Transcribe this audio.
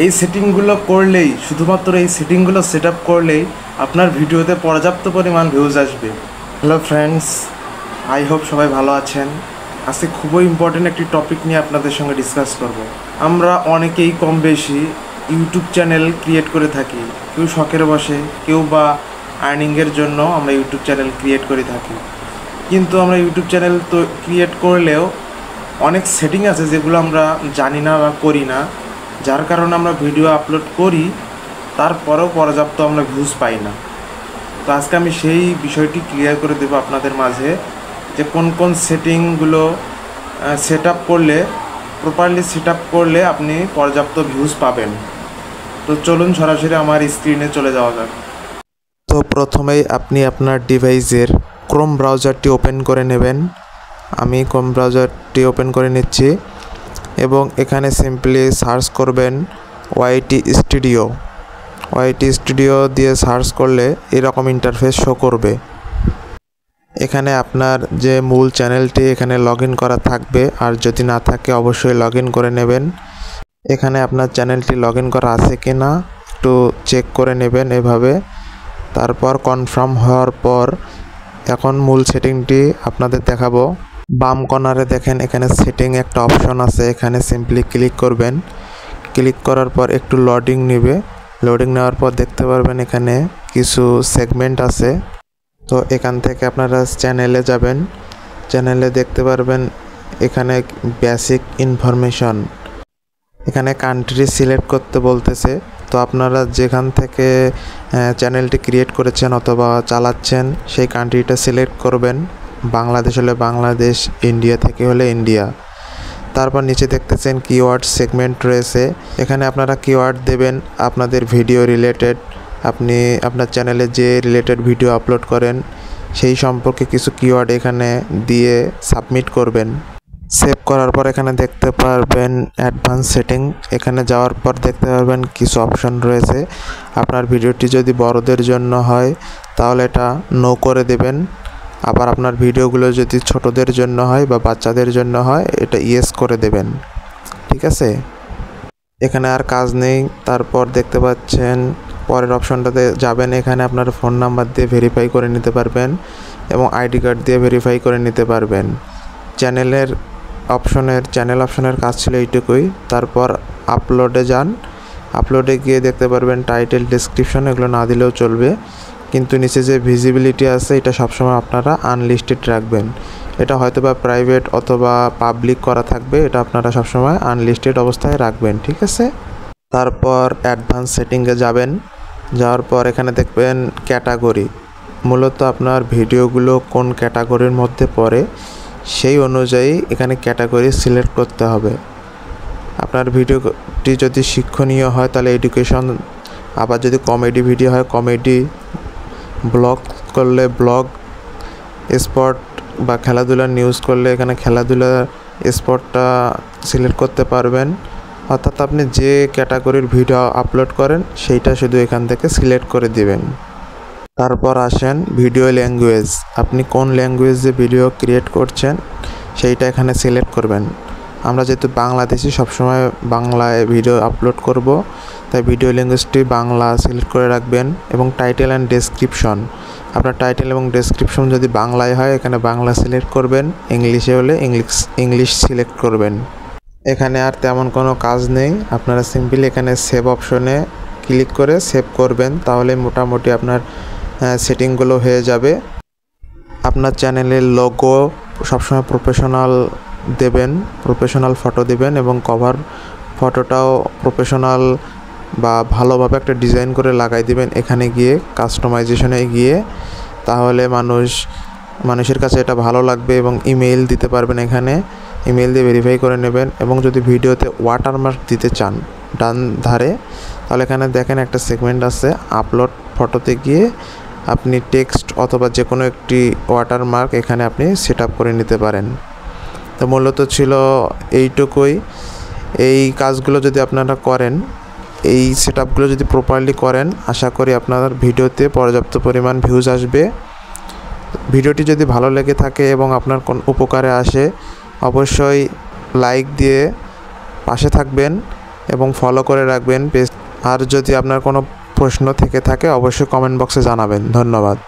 এই সেটিংগুলো করলেই, শুধুমাত্র এই সেটিংগুলো সেট আপ করলেই আপনার ভিডিওতে পর্যাপ্ত পরিমাণ ভিউজ আসবে। হ্যালো ফ্রেন্ডস, আই হোপ সবাই ভালো আছেন। আজকে খুবই ইম্পর্টেন্ট একটি টপিক নিয়ে আপনাদের সঙ্গে ডিসকাস করব। আমরা অনেকেই কম বেশি ইউটিউব চ্যানেল ক্রিয়েট করে থাকি, কেউ শখের বসে, কেউ বা আর্নিংয়ের জন্য আমরা ইউটিউব চ্যানেল ক্রিয়েট করে থাকি। কিন্তু আমরা ইউটিউব চ্যানেল তো ক্রিয়েট করলেও অনেক সেটিং আছে যেগুলো আমরা জানি না বা করি না, যার কারণে আমরা ভিডিও আপলোড করি, তারপরেও পর্যাপ্ত আমরা ভিউজ পাই না। তো আজকে আমি সেই বিষয়টি ক্লিয়ার করে দেবো আপনাদের মাঝে, যে কোন কোন সেটিংগুলো সেট আপ করলে, প্রপারলি সেট আপ করলে আপনি পর্যাপ্ত ভিউজ পাবেন। তো চলুন সরাসরি আমার স্ক্রিনে চলে যাওয়া যাক। তো প্রথমেই আপনি আপনার ডিভাইসের ক্রোম ব্রাউজারটি ওপেন করে নেবেন। আমি ক্রোম ব্রাউজারটি ওপেন করে নিচ্ছি এবং এখানে সিম্পলি সার্চ করবেন ওয়াইটি স্টুডিও। ওয়াইটি স্টুডিও দিয়ে সার্চ করলে এরকম ইন্টারফেস শো করবে। এখানে আপনার যে মূল চ্যানেলটি এখানে লগ ইন করা থাকবে, আর যদি না থাকে অবশ্যই লগ ইন করে নেবেন। এখানে আপনার চ্যানেলটি লগ ইন করা আছে কি না একটু চেক করে নেবেন এভাবে। তারপর কনফার্ম হওয়ার পর এখন মূল সেটিংটি আপনাদের দেখাবো। বাম কর্নারে দেখেন এখানে সেটিং একটা অপশন আছে, এখানে সিম্পলি ক্লিক করবেন। ক্লিক করার পর একটু লোডিং নেবে। লোডিং নেওয়ার পর দেখতে পারবেন এখানে কিছু সেগমেন্ট আছে। তো এখান থেকে আপনারা চ্যানেলে যাবেন। চ্যানেলে দেখতে পারবেন এখানে বেসিক ইনফরমেশন, এখানে কান্ট্রি সিলেক্ট করতে বলতেছে। তো আপনারা যেখান থেকে চ্যানেলটি ক্রিয়েট করেছেন অথবা চালাচ্ছেন সেই কান্ট্রিটা সিলেক্ট করবেন। বাংলাদেশ হলে বাংলাদেশ, ইন্ডিয়া থেকে হলে ইন্ডিয়া। তারপর নিচে দেখতেছেন কিওয়ার্ড সেগমেন্ট রয়েছে, এখানে আপনারা কিওয়ার্ড দেবেন আপনাদের ভিডিও রিলেটেড। আপনি আপনার চ্যানেলে যে রিলেটেড ভিডিও আপলোড করেন সেই সম্পর্কে কিছু কিওয়ার্ড এখানে দিয়ে সাবমিট করবেন। সেভ করার পর এখানে দেখতে পারবেন অ্যাডভান্স সেটিং। এখানে যাওয়ার পর দেখতে পারবেন কিছু অপশন রয়েছে। আপনার ভিডিওটি যদি বড়দের জন্য হয় তাহলে এটা নো করে দেবেন, আবার আপনার ভিডিওগুলো যদি ছোটদের জন্য হয় বা বাচ্চাদের জন্য হয় এটা ইয়েস করে দেবেন। ঠিক আছে, এখানে আর কাজ নেই। তারপর দেখতে পাচ্ছেন পরের অপশনটাতে যাবেন, এখানে আপনার ফোন নাম্বার দিয়ে ভেরিফাই করে নিতে পারবেন এবং আইডি কার্ড দিয়ে ভেরিফাই করে নিতে পারবেন। চ্যানেল অপশনের কাজ ছিল এইটুকুই। তারপর আপলোডে যান। আপলোডে গিয়ে দেখতে পারবেন টাইটেল, ডেসক্রিপশন এগুলো না দিলেও চলবে, কিন্তু নিচে যে ভিজিবিলিটি আছে এটা সবসময় আপনারা আনলিস্টেড রাখবেন। এটা হয়তো বা প্রাইভেট অথবা পাবলিক করা থাকবে, এটা আপনারা সবসময় আনলিস্টেড অবস্থায় রাখবেন। ঠিক আছে, তারপর অ্যাডভান্স সেটিংয়ে যাবেন। যাওয়ার পর এখানে দেখবেন ক্যাটাগরি, মূলত আপনার ভিডিওগুলো কোন ক্যাটাগরির মধ্যে পড়ে সেই অনুযায়ী এখানে ক্যাটাগরি সিলেক্ট করতে হবে। আপনার ভিডিওটি যদি শিক্ষণীয় হয় তাহলে এডুকেশন, আবার যদি কমেডি ভিডিও হয় কমেডি, ব্লগ করলে ব্লগ, স্পোর্ট বা খেলাধুলার নিউজ করলে এখানে খেলাধুলার স্পোর্টটা সিলেক্ট করতে পারবেন। অর্থাৎ আপনি যে ক্যাটাগরির ভিডিও আপলোড করেন সেইটা শুধু এখান থেকে সিলেক্ট করে দিবেন। তারপর আসেন ভিডিও ল্যাঙ্গুয়েজ, আপনি কোন ল্যাঙ্গুয়েজে ভিডিও ক্রিয়েট করছেন সেইটা এখানে সিলেক্ট করবেন। আমরা যেহেতু বাংলাদেশি সবসময় বাংলায় ভিডিও আপলোড করব, তাই ভিডিও ল্যাঙ্গুয়েজটি বাংলা সিলেক্ট করে রাখবেন। এবং টাইটেল অ্যান্ড ডেসক্রিপশন, আপনার টাইটেল এবং ডেসক্রিপশন যদি বাংলায় হয় এখানে বাংলা সিলেক্ট করবেন, ইংলিশে হলে ইংলিশ সিলেক্ট করবেন। এখানে আর তেমন কোনো কাজ নেই, আপনারা সিম্পলি এখানে সেভ অপশনে ক্লিক করে সেভ করবেন, তাহলে মোটামুটি আপনার সেটিংগুলো হয়ে যাবে। আপনার চ্যানেলের লোগো সবসময় প্রফেশনাল দেবেন, প্রফেশনাল ফটো দেবেন এবং কভার ফটোটাও প্রফেশনাল বা ভালোভাবে একটা ডিজাইন করে লাগাই দিবেন এখানে গিয়ে, কাস্টমাইজেশনে গিয়ে। তাহলে মানুষের কাছে এটা ভালো লাগবে এবং ইমেইল দিতে পারবেন। এখানে ইমেইল দিয়ে ভেরিফাই করে নেবেন। এবং যদি ভিডিওতে ওয়াটারমার্ক দিতে চান ডান ধারে, তাহলে এখানে দেখেন একটা সেগমেন্ট আছে, আপলোড ফটোতে গিয়ে আপনি টেক্সট অথবা যে কোনো একটি ওয়াটারমার্ক এখানে আপনি সেট আপ করে নিতে পারেন। তো মূলত ছিল এইটুকুই। এই কাজগুলো যদি আপনারা করেন, এই সেট আপগুলো যদি প্রপারলি করেন, আশা করি আপনার ভিডিওতে পর্যাপ্ত পরিমাণ ভিউজ আসবে। ভিডিওটি যদি ভালো লেগে থাকে এবং আপনার কোন উপকারে আসে অবশ্যই লাইক দিয়ে পাশে থাকবেন এবং ফলো করে রাখবেন পেজ। আর যদি আপনার কোনো প্রশ্ন থেকে থাকে অবশ্যই কমেন্ট বক্সে জানাবেন। ধন্যবাদ।